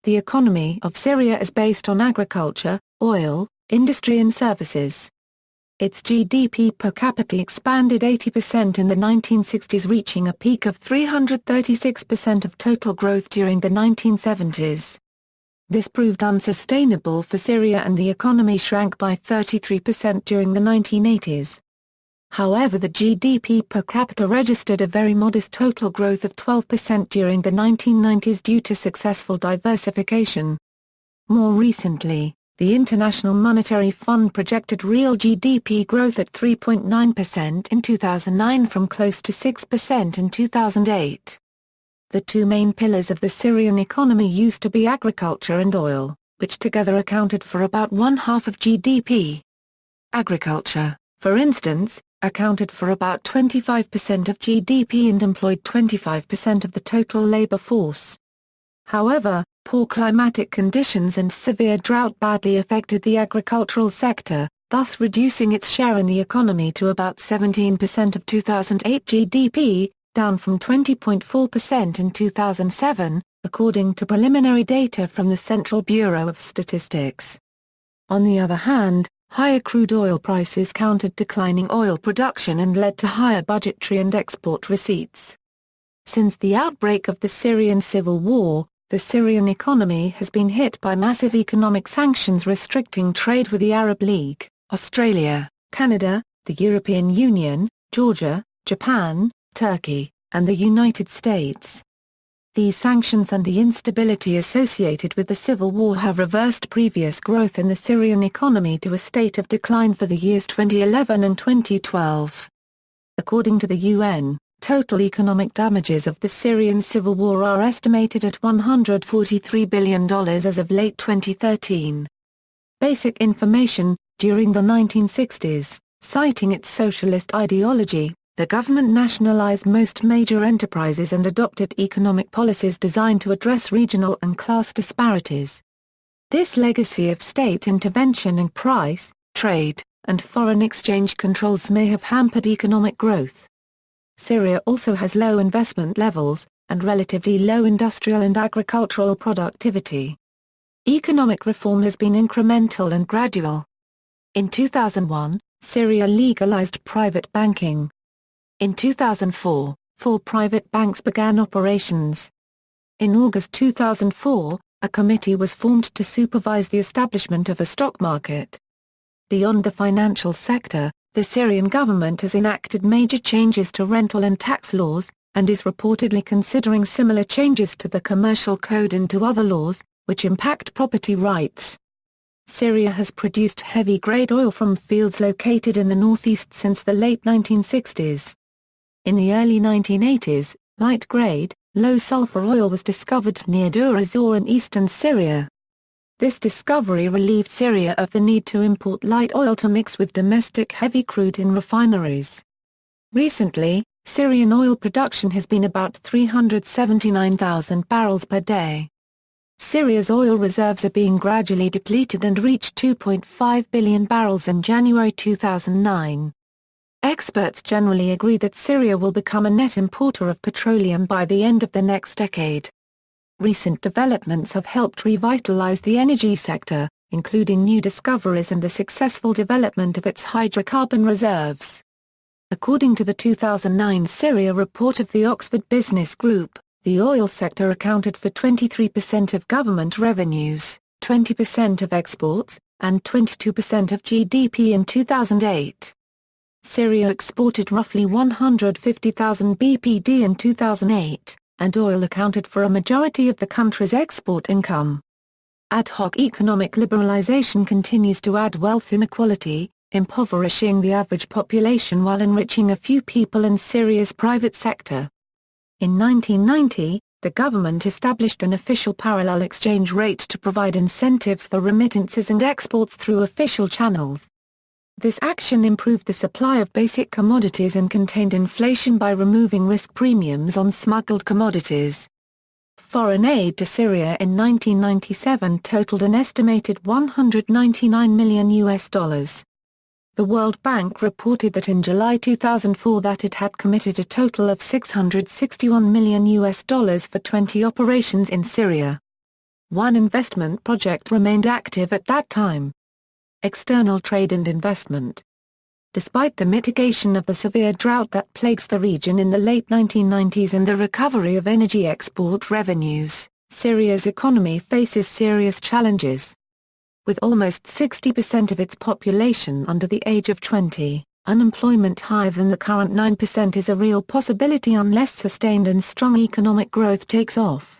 The economy of Syria is based on agriculture, oil, industry and services. Its GDP per capita expanded 80% in the 1960s, reaching a peak of 336% of total growth during the 1970s. This proved unsustainable for Syria and the economy shrank by 33% during the 1980s. However, the GDP per capita registered a very modest total growth of 12% during the 1990s due to successful diversification. More recently, the International Monetary Fund projected real GDP growth at 3.9% in 2009 from close to 6% in 2008. The two main pillars of the Syrian economy used to be agriculture and oil, which together accounted for about one-half of GDP. Agriculture, for instance, accounted for about 25% of GDP and employed 25% of the total labor force. However, poor climatic conditions and severe drought badly affected the agricultural sector, thus reducing its share in the economy to about 17% of 2008 GDP, down from 20.4% in 2007, according to preliminary data from the Central Bureau of Statistics. On the other hand, higher crude oil prices countered declining oil production and led to higher budgetary and export receipts. Since the outbreak of the Syrian civil war, the Syrian economy has been hit by massive economic sanctions restricting trade with the Arab League, Australia, Canada, the European Union, Georgia, Japan, Turkey, and the United States. These sanctions and the instability associated with the civil war have reversed previous growth in the Syrian economy to a state of decline for the years 2011 and 2012. According to the UN, total economic damages of the Syrian civil war are estimated at $143 billion as of late 2013. Basic information: during the 1960s, citing its socialist ideology, the government nationalized most major enterprises and adopted economic policies designed to address regional and class disparities. This legacy of state intervention in price, trade, and foreign exchange controls may have hampered economic growth. Syria also has low investment levels, and relatively low industrial and agricultural productivity. Economic reform has been incremental and gradual. In 2001, Syria legalized private banking. In 2004, 4 private banks began operations. In August 2004, a committee was formed to supervise the establishment of a stock market. Beyond the financial sector, the Syrian government has enacted major changes to rental and tax laws, and is reportedly considering similar changes to the commercial code and to other laws, which impact property rights. Syria has produced heavy-grade oil from fields located in the northeast since the late 1960s. In the early 1980s, light-grade, low-sulfur oil was discovered near Dura Zor in eastern Syria. This discovery relieved Syria of the need to import light oil to mix with domestic heavy crude in refineries. Recently, Syrian oil production has been about 379,000 barrels per day. Syria's oil reserves are being gradually depleted and reached 2.5 billion barrels in January 2009. Experts generally agree that Syria will become a net importer of petroleum by the end of the next decade. Recent developments have helped revitalize the energy sector, including new discoveries and the successful development of its hydrocarbon reserves. According to the 2009 Syria report of the Oxford Business Group, the oil sector accounted for 23% of government revenues, 20% of exports, and 22% of GDP in 2008. Syria exported roughly 150,000 BPD in 2008, and oil accounted for a majority of the country's export income. Ad hoc economic liberalization continues to add wealth inequality, impoverishing the average population while enriching a few people in Syria's private sector. In 1990, the government established an official parallel exchange rate to provide incentives for remittances and exports through official channels. This action improved the supply of basic commodities and contained inflation by removing risk premiums on smuggled commodities. Foreign aid to Syria in 1997 totaled an estimated $199 million. The World Bank reported that in July 2004 that it had committed a total of $661 million for 20 operations in Syria. One investment project remained active at that time: external trade and investment. Despite the mitigation of the severe drought that plagues the region in the late 1990s and the recovery of energy export revenues, Syria's economy faces serious challenges. With almost 60% of its population under the age of 20, unemployment higher than the current 9% is a real possibility unless sustained and strong economic growth takes off.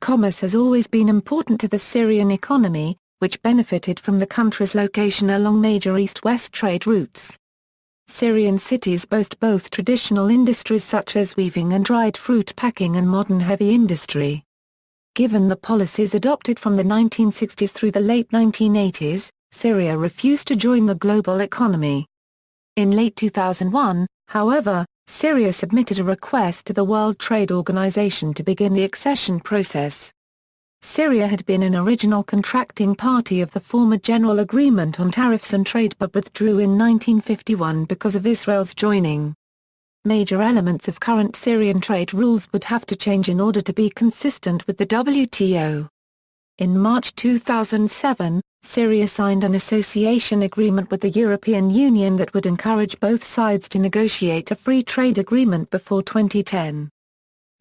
Commerce has always been important to the Syrian economy, which benefited from the country's location along major east-west trade routes. Syrian cities boast both traditional industries such as weaving and dried fruit packing and modern heavy industry. Given the policies adopted from the 1960s through the late 1980s, Syria refused to join the global economy. In late 2001, however, Syria submitted a request to the World Trade Organization to begin the accession process. Syria had been an original contracting party of the former General Agreement on Tariffs and Trade but withdrew in 1951 because of Israel's joining. Major elements of current Syrian trade rules would have to change in order to be consistent with the WTO. In March 2007, Syria signed an association agreement with the European Union that would encourage both sides to negotiate a free trade agreement before 2010.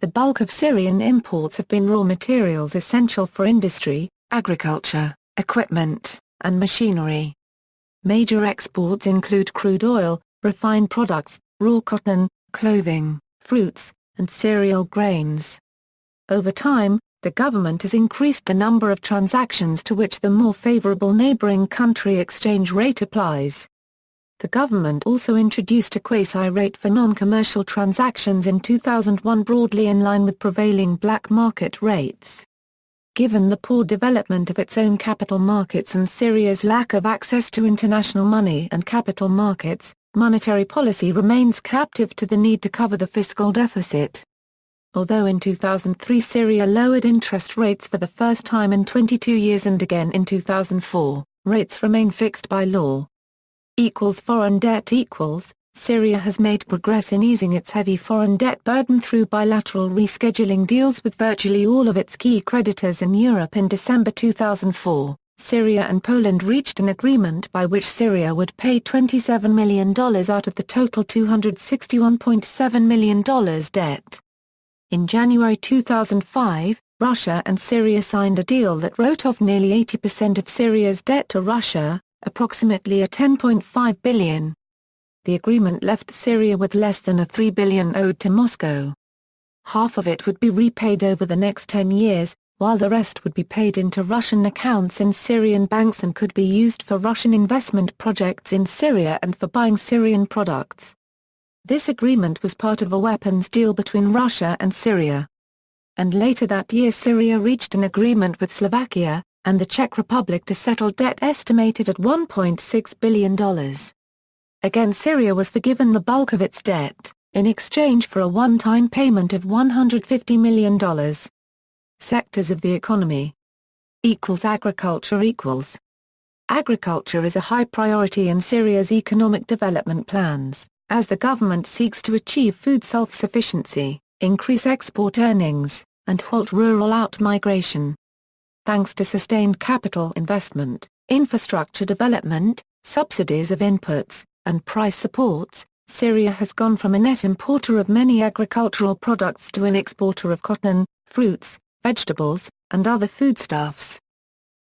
The bulk of Syrian imports have been raw materials essential for industry, agriculture, equipment, and machinery. Major exports include crude oil, refined products, raw cotton, clothing, fruits, and cereal grains. Over time, the government has increased the number of transactions to which the more favorable neighboring country exchange rate applies. The government also introduced a quasi-rate for non-commercial transactions in 2001 broadly in line with prevailing black market rates. Given the poor development of its own capital markets and Syria's lack of access to international money and capital markets, monetary policy remains captive to the need to cover the fiscal deficit. Although in 2003 Syria lowered interest rates for the first time in 22 years and again in 2004, rates remain fixed by law. Foreign debt Syria has made progress in easing its heavy foreign debt burden through bilateral rescheduling deals with virtually all of its key creditors in Europe. In December 2004, Syria and Poland reached an agreement by which Syria would pay $27 million out of the total $261.7 million debt. In January 2005, Russia and Syria signed a deal that wrote off nearly 80% of Syria's debt to Russia, approximately $10.5 billion. The agreement left Syria with less than $3 billion owed to Moscow. Half of it would be repaid over the next 10 years, while the rest would be paid into Russian accounts in Syrian banks and could be used for Russian investment projects in Syria and for buying Syrian products. This agreement was part of a weapons deal between Russia and Syria. And later that year Syria reached an agreement with Slovakia and the Czech Republic to settle debt estimated at $1.6 billion. Again Syria was forgiven the bulk of its debt, in exchange for a one-time payment of $150 million. Sectors of the economy. Agriculture Agriculture is a high priority in Syria's economic development plans, as the government seeks to achieve food self-sufficiency, increase export earnings, and halt rural out-migration. Thanks to sustained capital investment, infrastructure development, subsidies of inputs, and price supports, Syria has gone from a net importer of many agricultural products to an exporter of cotton, fruits, vegetables, and other foodstuffs.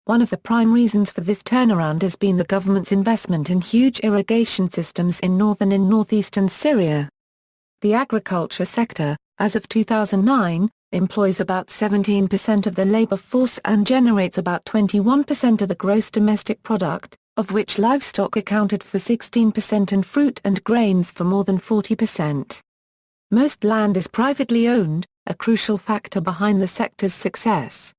One of the prime reasons for this turnaround has been the government's investment in huge irrigation systems in northern and northeastern Syria. The agriculture sector, as of 2009, employs about 17% of the labor force and generates about 21% of the gross domestic product, of which livestock accounted for 16% and fruit and grains for more than 40%. Most land is privately owned, a crucial factor behind the sector's success.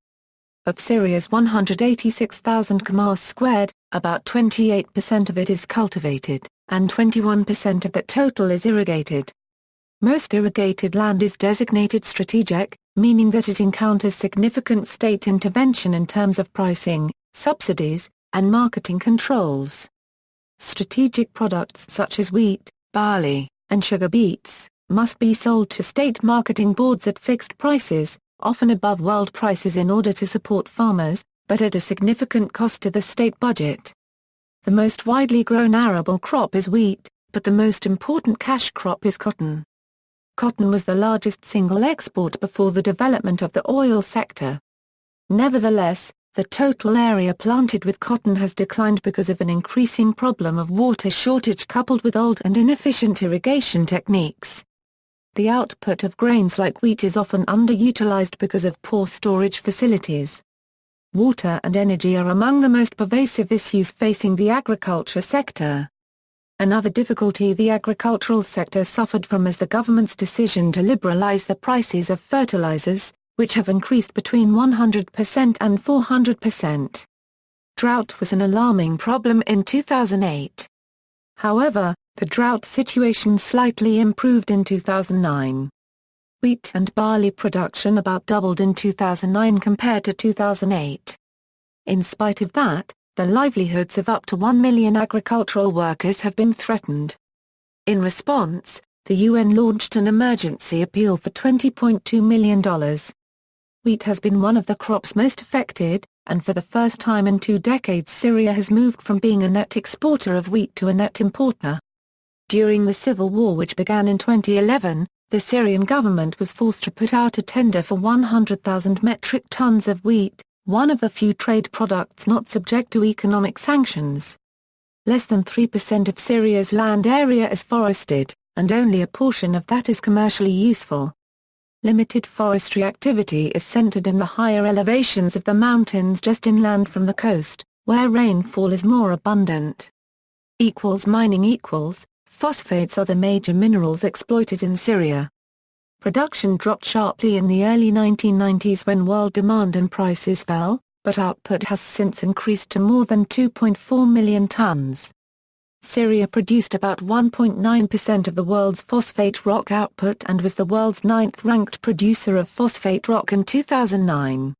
Of Syria's 186,000 km squared, about 28% of it is cultivated, and 21% of that total is irrigated. Most irrigated land is designated strategic, meaning that it encounters significant state intervention in terms of pricing, subsidies, and marketing controls. Strategic products such as wheat, barley, and sugar beets must be sold to state marketing boards at fixed prices, often above world prices in order to support farmers, but at a significant cost to the state budget. The most widely grown arable crop is wheat, but the most important cash crop is cotton. Cotton was the largest single export before the development of the oil sector. Nevertheless, the total area planted with cotton has declined because of an increasing problem of water shortage coupled with old and inefficient irrigation techniques. The output of grains like wheat is often underutilized because of poor storage facilities. Water and energy are among the most pervasive issues facing the agriculture sector. Another difficulty the agricultural sector suffered from is the government's decision to liberalize the prices of fertilizers, which have increased between 100% and 400%. Drought was an alarming problem in 2008. However, the drought situation slightly improved in 2009. Wheat and barley production about doubled in 2009 compared to 2008. In spite of that, the livelihoods of up to 1 million agricultural workers have been threatened. In response, the UN launched an emergency appeal for $20.2 million. Wheat has been one of the crops most affected, and for the first time in 2 decades Syria has moved from being a net exporter of wheat to a net importer. During the civil war which began in 2011, the Syrian government was forced to put out a tender for 100,000 metric tons of wheat, one of the few trade products not subject to economic sanctions. Less than 3% of Syria's land area is forested, and only a portion of that is commercially useful. Limited forestry activity is centered in the higher elevations of the mountains just inland from the coast, where rainfall is more abundant. Mining phosphates are the major minerals exploited in Syria. Production dropped sharply in the early 1990s when world demand and prices fell, but output has since increased to more than 2.4 million tons. Syria produced about 1.9% of the world's phosphate rock output and was the world's 9th-ranked producer of phosphate rock in 2009.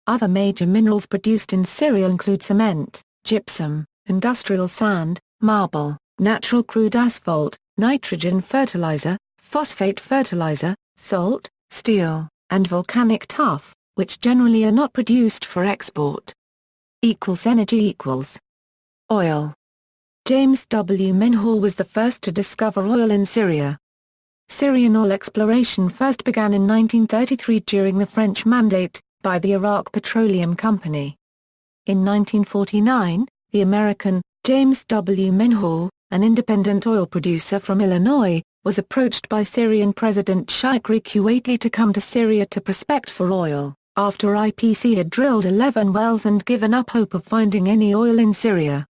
Other major minerals produced in Syria include cement, gypsum, industrial sand, marble, natural crude asphalt, nitrogen fertilizer, phosphate fertilizer, salt, steel, and volcanic tuff, which generally are not produced for export. Energy Oil. James W. Menhor was the first to discover oil in Syria. Syrian oil exploration first began in 1933 during the French Mandate, by the Iraq Petroleum Company. In 1949, the American, James W. Menhor, an independent oil producer from Illinois, was approached by Syrian President Shikri Kuwaiti to come to Syria to prospect for oil, after IPC had drilled 11 wells and given up hope of finding any oil in Syria.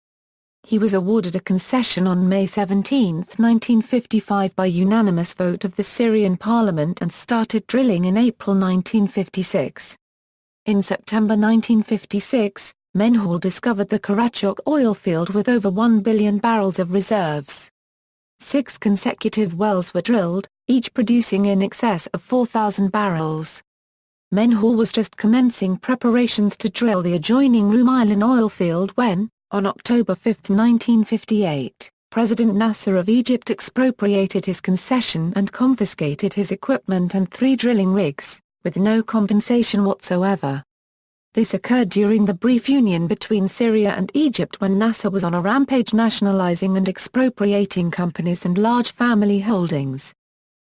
He was awarded a concession on May 17, 1955 by unanimous vote of the Syrian parliament and started drilling in April 1956. In September 1956, Menhor discovered the Karachok oil field with over 1 billion barrels of reserves. 6 consecutive wells were drilled, each producing in excess of 4,000 barrels. Menhor was just commencing preparations to drill the adjoining Rumailin oil field when, on October 5, 1958, President Nasser of Egypt expropriated his concession and confiscated his equipment and 3 drilling rigs, with no compensation whatsoever. This occurred during the brief union between Syria and Egypt when Nasser was on a rampage nationalizing and expropriating companies and large family holdings.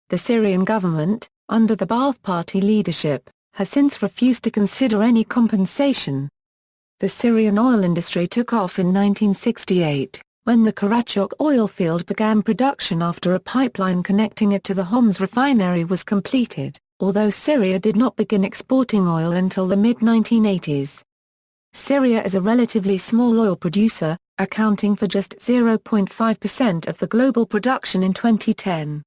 The Syrian government, under the Ba'ath Party leadership, has since refused to consider any compensation. The Syrian oil industry took off in 1968, when the Karachok oil field began production after a pipeline connecting it to the Homs refinery was completed, although Syria did not begin exporting oil until the mid-1980s. Syria is a relatively small oil producer, accounting for just 0.5% of the global production in 2010.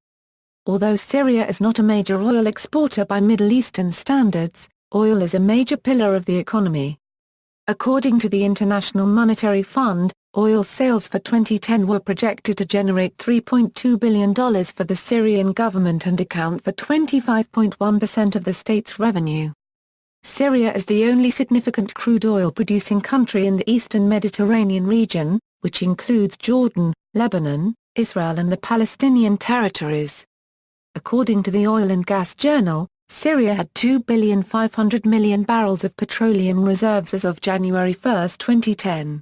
Although Syria is not a major oil exporter by Middle Eastern standards, oil is a major pillar of the economy. According to the International Monetary Fund, oil sales for 2010 were projected to generate $3.2 billion for the Syrian government and account for 25.1% of the state's revenue. Syria is the only significant crude oil producing country in the eastern Mediterranean region, which includes Jordan, Lebanon, Israel and the Palestinian territories. According to the Oil and Gas Journal, Syria had 2,500,000,000 barrels of petroleum reserves as of January 1, 2010.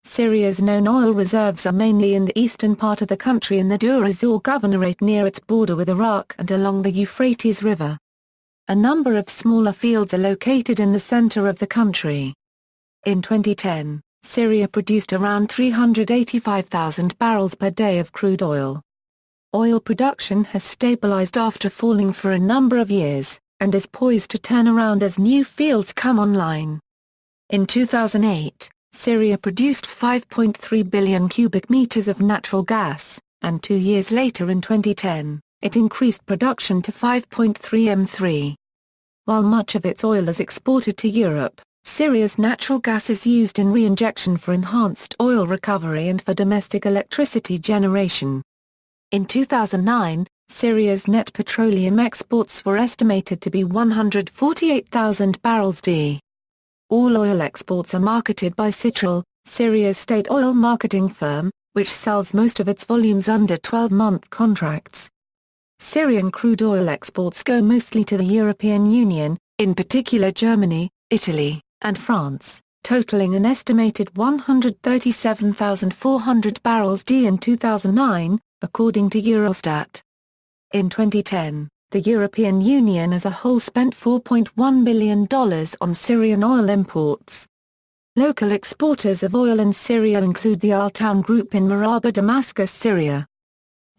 Syria's known oil reserves are mainly in the eastern part of the country in the Drought governorate near its border with Iraq and along the Euphrates River. A number of smaller fields are located in the center of the country. In 2010, Syria produced around 385,000 barrels per day of crude oil. Oil production has stabilized after falling for a number of years, and is poised to turn around as new fields come online. In 2008, Syria produced 5.3 billion cubic meters of natural gas, and 2 years later in 2010, it increased production to 5.3 m3. While much of its oil is exported to Europe, Syria's natural gas is used in reinjection for enhanced oil recovery and for domestic electricity generation. In 2009, Syria's net petroleum exports were estimated to be 148,000 barrels d. All oil exports are marketed by Citral, Syria's state oil marketing firm, which sells most of its volumes under 12-month contracts. Syrian crude oil exports go mostly to the European Union, in particular Germany, Italy, and France, totaling an estimated 137,400 barrels d in 2009, according to Eurostat. In 2010, the European Union as a whole spent $4.1 billion on Syrian oil imports. Local exporters of oil in Syria include the Al Town Group in Maraba, Damascus, Syria.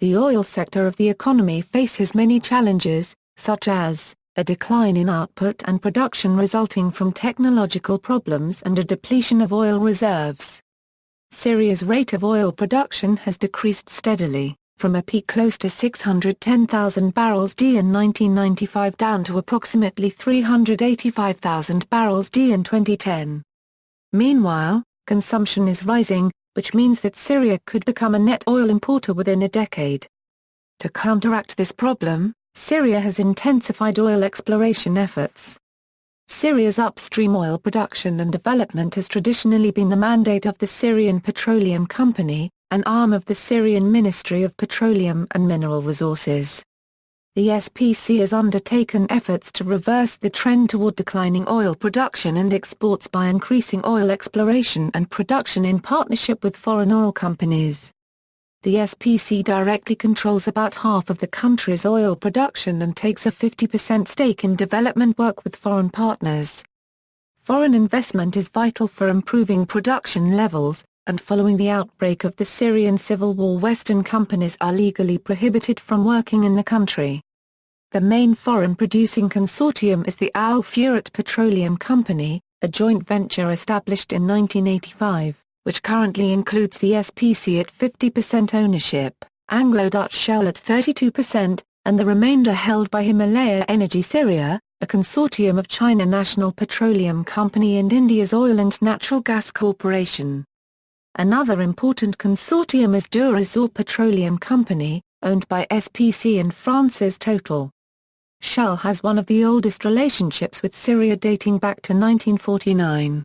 The oil sector of the economy faces many challenges, such as a decline in output and production resulting from technological problems and a depletion of oil reserves. Syria's rate of oil production has decreased steadily, from a peak close to 610,000 barrels d in 1995 down to approximately 385,000 barrels d in 2010. Meanwhile, consumption is rising, which means that Syria could become a net oil importer within a decade. To counteract this problem, Syria has intensified oil exploration efforts. Syria's upstream oil production and development has traditionally been the mandate of the Syrian Petroleum Company, an arm of the Syrian Ministry of Petroleum and Mineral Resources. The SPC has undertaken efforts to reverse the trend toward declining oil production and exports by increasing oil exploration and production in partnership with foreign oil companies. The SPC directly controls about half of the country's oil production and takes a 50% stake in development work with foreign partners. Foreign investment is vital for improving production levels, and following the outbreak of the Syrian civil war, Western companies are legally prohibited from working in the country. The main foreign producing consortium is the Al Furat Petroleum Company, a joint venture established in 1985. Which currently includes the SPC at 50% ownership, Anglo-Dutch Shell at 32%, and the remainder held by Himalaya Energy Syria, a consortium of China National Petroleum Company and India's Oil and Natural Gas Corporation. Another important consortium is Drought Petroleum Company, owned by SPC and France's Total. Shell has one of the oldest relationships with Syria dating back to 1949.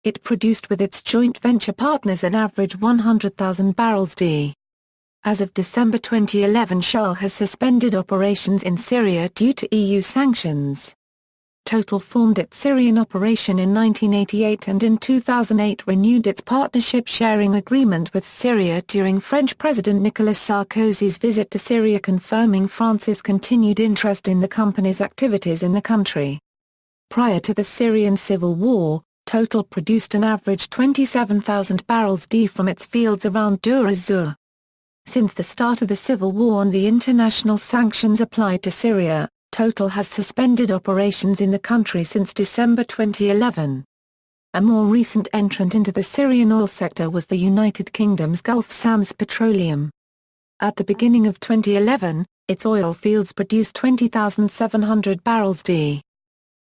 It produced with its joint venture partners an average 100,000 barrels d. As of December 2011, Shell has suspended operations in Syria due to EU sanctions. Total formed its Syrian operation in 1988 and in 2008 renewed its partnership sharing agreement with Syria during French President Nicolas Sarkozy's visit to Syria, confirming France's continued interest in the company's activities in the country. Prior to the Syrian civil war, Total produced an average 27,000 barrels d from its fields around Deir ez-Zor. Since the start of the civil war and the international sanctions applied to Syria, Total has suspended operations in the country since December 2011. A more recent entrant into the Syrian oil sector was the United Kingdom's Gulf Sands Petroleum. At the beginning of 2011, its oil fields produced 20,700 barrels d.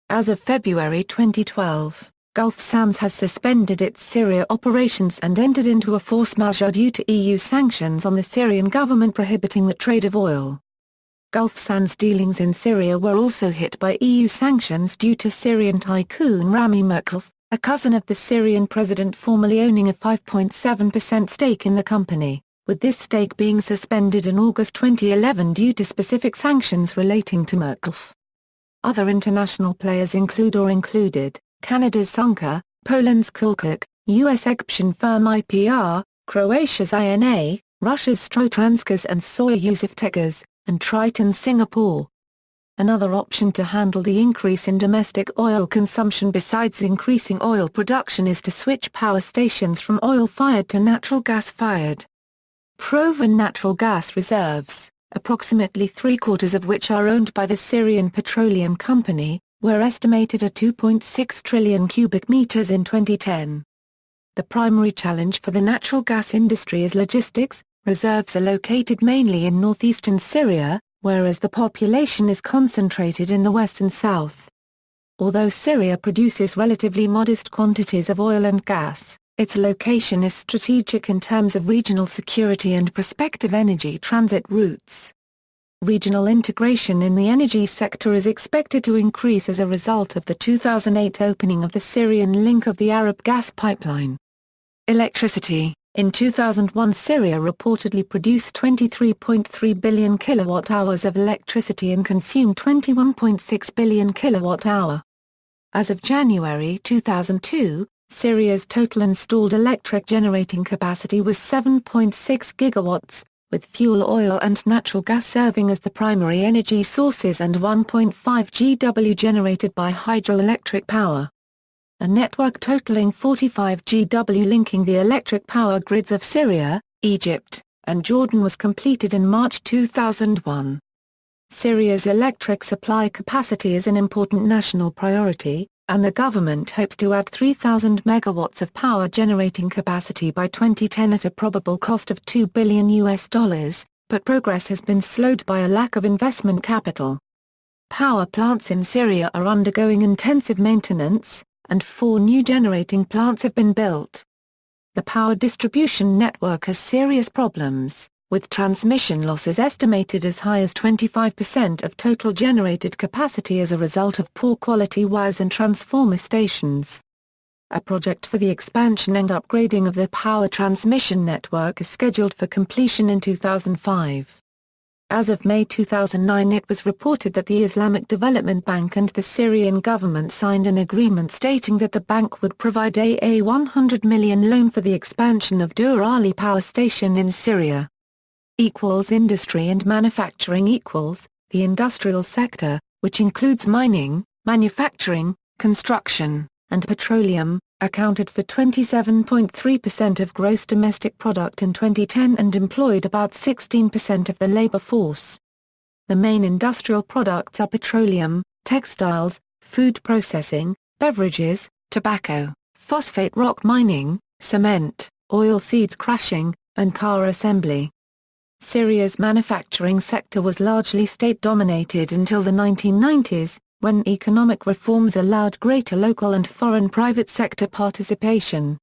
As of February 2012, Gulf Sands has suspended its Syria operations and entered into a force majeure due to EU sanctions on the Syrian government prohibiting the trade of oil. Gulf Sands dealings in Syria were also hit by EU sanctions due to Syrian tycoon Rami Murkov, a cousin of the Syrian president, formerly owning a 5.7% stake in the company, with this stake being suspended in August 2011 due to specific sanctions relating to Murkov. Other international players included Canada's Sunker, Poland's Kulkuk, US exploration firm IPR, Croatia's INA, Russia's Strotransgas and Soyuz and Triton Singapore. Another option to handle the increase in domestic oil consumption besides increasing oil production is to switch power stations from oil-fired to natural gas-fired. Proven natural gas reserves, approximately three-quarters of which are owned by the Syrian Petroleum Company, were estimated at 2.6 trillion cubic meters in 2010. The primary challenge for the natural gas industry is logistics. Reserves are located mainly in northeastern Syria, whereas the population is concentrated in the west and south. Although Syria produces relatively modest quantities of oil and gas, its location is strategic in terms of regional security and prospective energy transit routes. Regional integration in the energy sector is expected to increase as a result of the 2008 opening of the Syrian link of the Arab gas pipeline. Electricity. In 2001, Syria reportedly produced 23.3 billion kilowatt-hours of electricity and consumed 21.6 billion kilowatt-hour. As of January 2002, Syria's total installed electric generating capacity was 7.6 gigawatts, with fuel oil and natural gas serving as the primary energy sources and 1.5 GW generated by hydroelectric power. A network totaling 45 GW linking the electric power grids of Syria, Egypt, and Jordan was completed in March 2001. Syria's electric supply capacity is an important national priority, and the government hopes to add 3,000 megawatts of power generating capacity by 2010 at a probable cost of $2 billion, but progress has been slowed by a lack of investment capital. Power plants in Syria are undergoing intensive maintenance, and 4 new generating plants have been built. The power distribution network has serious problems, with transmission losses estimated as high as 25% of total generated capacity as a result of poor quality wires and transformer stations. A project for the expansion and upgrading of the power transmission network is scheduled for completion in 2005. As of May 2009, it was reported that the Islamic Development Bank and the Syrian government signed an agreement stating that the bank would provide a $100 million loan for the expansion of Dur Ali power station in Syria. Industry and manufacturing. The industrial sector, which includes mining, manufacturing, construction, and petroleum, accounted for 27.3% of gross domestic product in 2010 and employed about 16% of the labor force. The main industrial products are petroleum, textiles, food processing, beverages, tobacco, phosphate rock mining, cement, oil seeds crushing, and car assembly. Syria's manufacturing sector was largely state-dominated until the 1990s, when economic reforms allowed greater local and foreign private sector participation.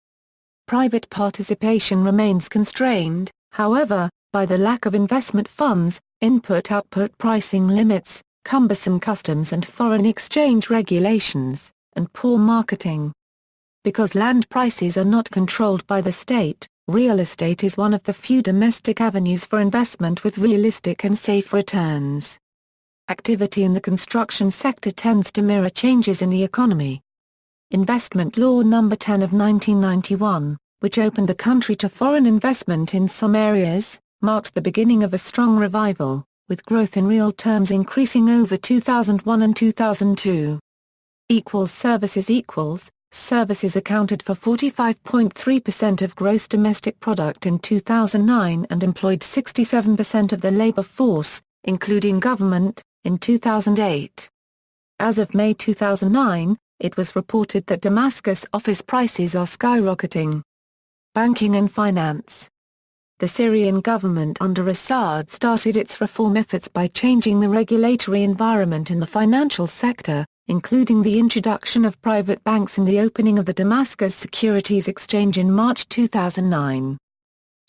Private participation remains constrained, however, by the lack of investment funds, input-output pricing limits, cumbersome customs and foreign exchange regulations, and poor marketing. Because land prices are not controlled by the state, real estate is one of the few domestic avenues for investment with realistic and safe returns. Activity in the construction sector tends to mirror changes in the economy. Investment Law No. 10 of 1991, which opened the country to foreign investment in some areas, marked the beginning of a strong revival, with growth in real terms increasing over 2001 and 2002. Services accounted for 45.3% of gross domestic product in 2009 and employed 67% of the labor force, including government, in 2008. As of May 2009, it was reported that Damascus office prices are skyrocketing. Banking and finance. The Syrian government under Assad started its reform efforts by changing the regulatory environment in the financial sector, including the introduction of private banks and the opening of the Damascus Securities Exchange in March 2009.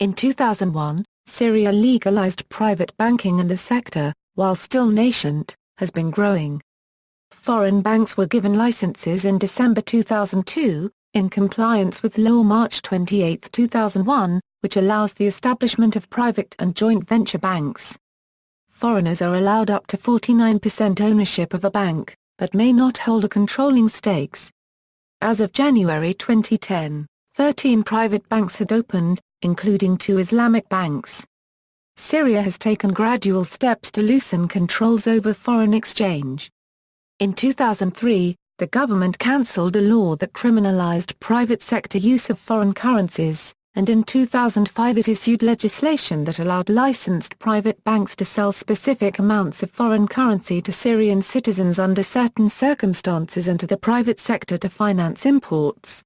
In 2001, Syria legalized private banking and the sector, while still nascent, has been growing. Foreign banks were given licenses in December 2002, in compliance with Law March 28, 2001, which allows the establishment of private and joint venture banks. Foreigners are allowed up to 49% ownership of a bank, but may not hold a controlling stakes. As of January 2010, 13 private banks had opened, including 2 Islamic banks. Syria has taken gradual steps to loosen controls over foreign exchange. In 2003, the government cancelled a law that criminalized private sector use of foreign currencies, and in 2005 it issued legislation that allowed licensed private banks to sell specific amounts of foreign currency to Syrian citizens under certain circumstances and to the private sector to finance imports.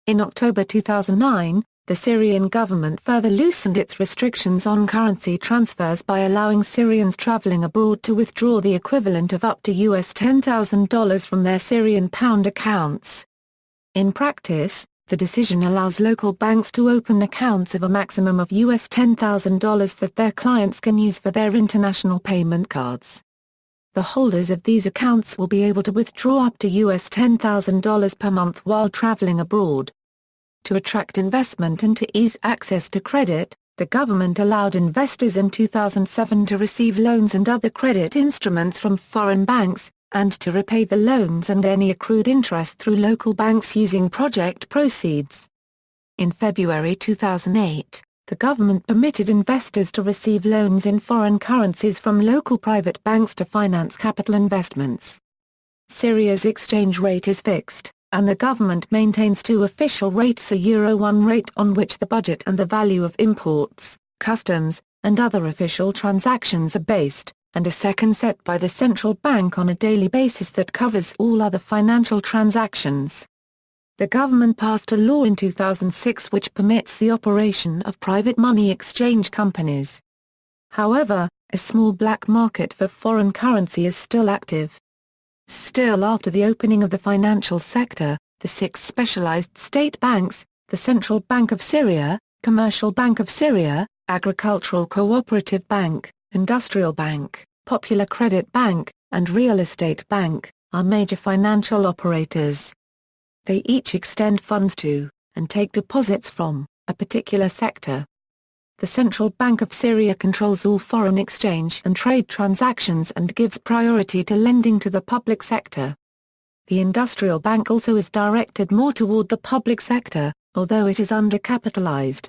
In October 2009, the Syrian government further loosened its restrictions on currency transfers by allowing Syrians traveling abroad to withdraw the equivalent of up to $10,000 from their Syrian pound accounts. In practice, the decision allows local banks to open accounts of a maximum of $10,000 that their clients can use for their international payment cards. The holders of these accounts will be able to withdraw up to $10,000 per month while traveling abroad. To attract investment and to ease access to credit, the government allowed investors in 2007 to receive loans and other credit instruments from foreign banks, and to repay the loans and any accrued interest through local banks using project proceeds. In February 2008, the government permitted investors to receive loans in foreign currencies from local private banks to finance capital investments. Syria's exchange rate is fixed, and the government maintains 2 official rates: a Euro-1 rate on which the budget and the value of imports, customs, and other official transactions are based, and a second set by the central bank on a daily basis that covers all other financial transactions. The government passed a law in 2006 which permits the operation of private money exchange companies. However, a small black market for foreign currency is still active. Still, after the opening of the financial sector, the 6 specialized state banks, the Central Bank of Syria, Commercial Bank of Syria, Agricultural Cooperative Bank, Industrial Bank, Popular Credit Bank, and Real Estate Bank, are major financial operators. They each extend funds to, and take deposits from, a particular sector. The Central Bank of Syria controls all foreign exchange and trade transactions and gives priority to lending to the public sector. The Industrial Bank also is directed more toward the public sector, although it is undercapitalized.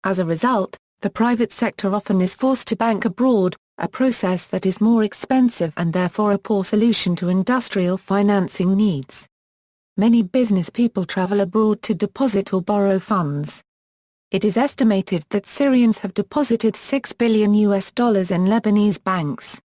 As a result, the private sector often is forced to bank abroad, a process that is more expensive and therefore a poor solution to industrial financing needs. Many business people travel abroad to deposit or borrow funds. It is estimated that Syrians have deposited $6 billion in Lebanese banks.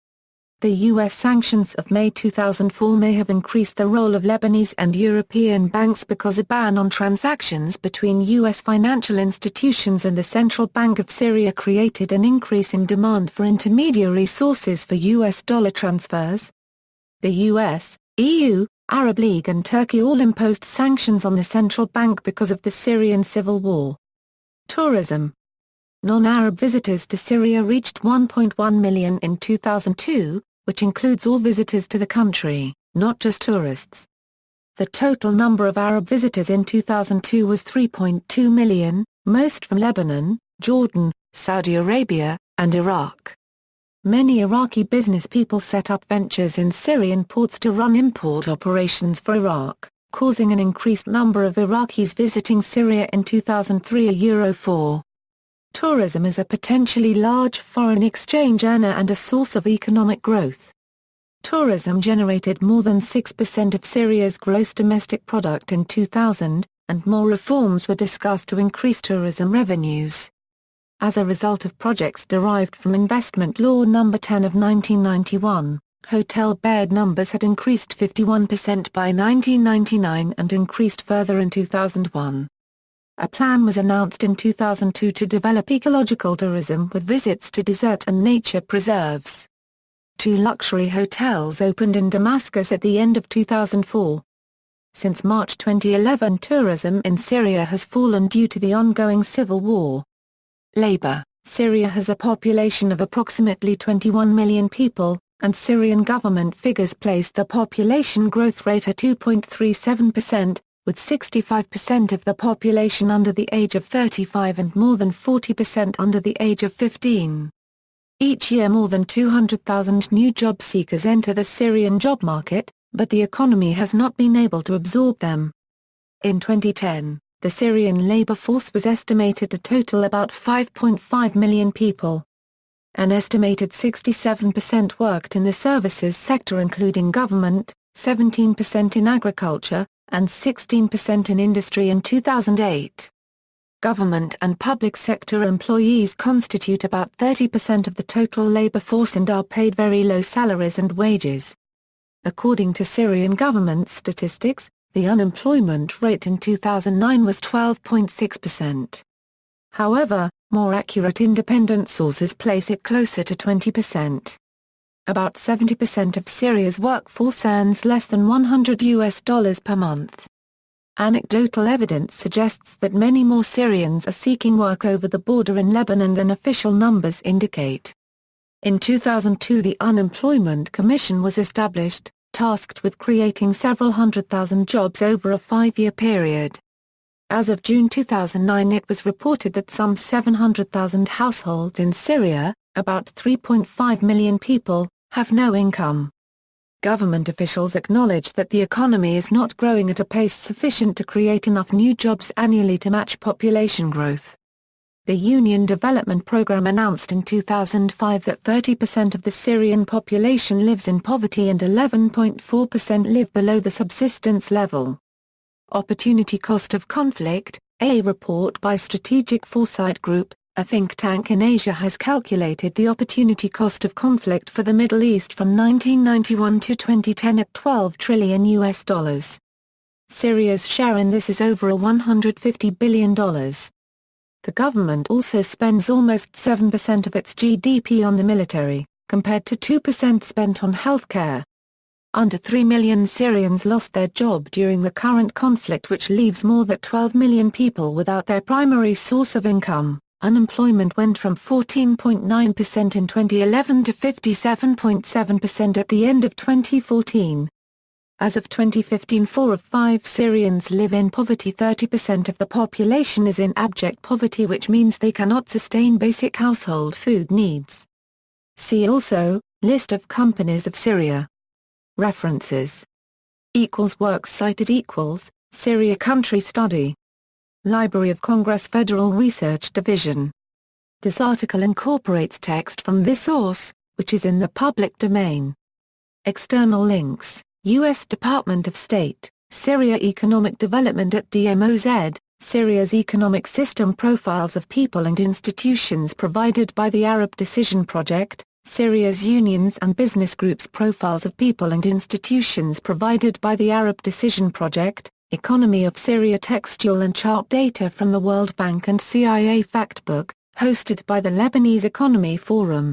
The U.S. sanctions of May 2004 may have increased the role of Lebanese and European banks because a ban on transactions between U.S. financial institutions and the Central Bank of Syria created an increase in demand for intermediary sources for U.S. dollar transfers. The U.S., EU, Arab League and Turkey all imposed sanctions on the central bank because of the Syrian civil war. Tourism. Non-Arab visitors to Syria reached 1.1 million in 2002, which includes all visitors to the country, not just tourists. The total number of Arab visitors in 2002 was 3.2 million, most from Lebanon, Jordan, Saudi Arabia, and Iraq. Many Iraqi business people set up ventures in Syrian ports to run import operations for Iraq, causing an increased number of Iraqis visiting Syria in 2003. Euro 4. Tourism is a potentially large foreign exchange earner and a source of economic growth. Tourism generated more than 6% of Syria's gross domestic product in 2000, and more reforms were discussed to increase tourism revenues. As a result of projects derived from Investment Law No. 10 of 1991, hotel bed numbers had increased 51% by 1999 and increased further in 2001. A plan was announced in 2002 to develop ecological tourism with visits to desert and nature preserves. 2 luxury hotels opened in Damascus at the end of 2004. Since March 2011, tourism in Syria has fallen due to the ongoing civil war. Labor. Syria has a population of approximately 21 million people, and Syrian government figures place the population growth rate at 2.37%, with 65% of the population under the age of 35 and more than 40% under the age of 15. Each year more than 200,000 new job seekers enter the Syrian job market, but the economy has not been able to absorb them. In 2010, the Syrian labor force was estimated to total about 5.5 million people. An estimated 67% worked in the services sector including government, 17% in agriculture, and 16% in industry in 2008. Government and public sector employees constitute about 30% of the total labor force and are paid very low salaries and wages. According to Syrian government statistics, the unemployment rate in 2009 was 12.6%. However, more accurate independent sources place it closer to 20%. About 70% of Syria's workforce earns less than $100 per month. Anecdotal evidence suggests that many more Syrians are seeking work over the border in Lebanon than official numbers indicate. In 2002 the Unemployment Commission was established, tasked with creating several 100,000 jobs over a 5-year period. As of June 2009 it was reported that some 700,000 households in Syria, about 3.5 million people, have no income. Government officials acknowledge that the economy is not growing at a pace sufficient to create enough new jobs annually to match population growth. The Union Development Programme announced in 2005 that 30% of the Syrian population lives in poverty and 11.4% live below the subsistence level. Opportunity Cost of Conflict, a report by Strategic Foresight Group, a think tank in Asia has calculated the opportunity cost of conflict for the Middle East from 1991 to 2010 at $12 trillion. Syria's share in this is over $150 billion. The government also spends almost 7% of its GDP on the military, compared to 2% spent on healthcare. Under 3 million Syrians lost their job during the current conflict, which leaves more than 12 million people without their primary source of income. Unemployment went from 14.9% in 2011 to 57.7% at the end of 2014. As of 2015, 4 of 5 Syrians live in poverty. 30% of the population is in abject poverty, which means they cannot sustain basic household food needs. See also, List of companies of Syria. References. Works cited = Syria Country Study. Library of Congress Federal Research Division. This article incorporates text from this source, which is in the public domain. External links: U.S. Department of State, Syria Economic Development at DMOZ, Syria's Economic System Profiles of People and Institutions provided by the Arab Decision Project, Syria's Unions and Business Groups Profiles of People and Institutions provided by the Arab Decision Project, Economy of Syria Textual and Chart Data from the World Bank and CIA Factbook, hosted by the Lebanese Economy Forum.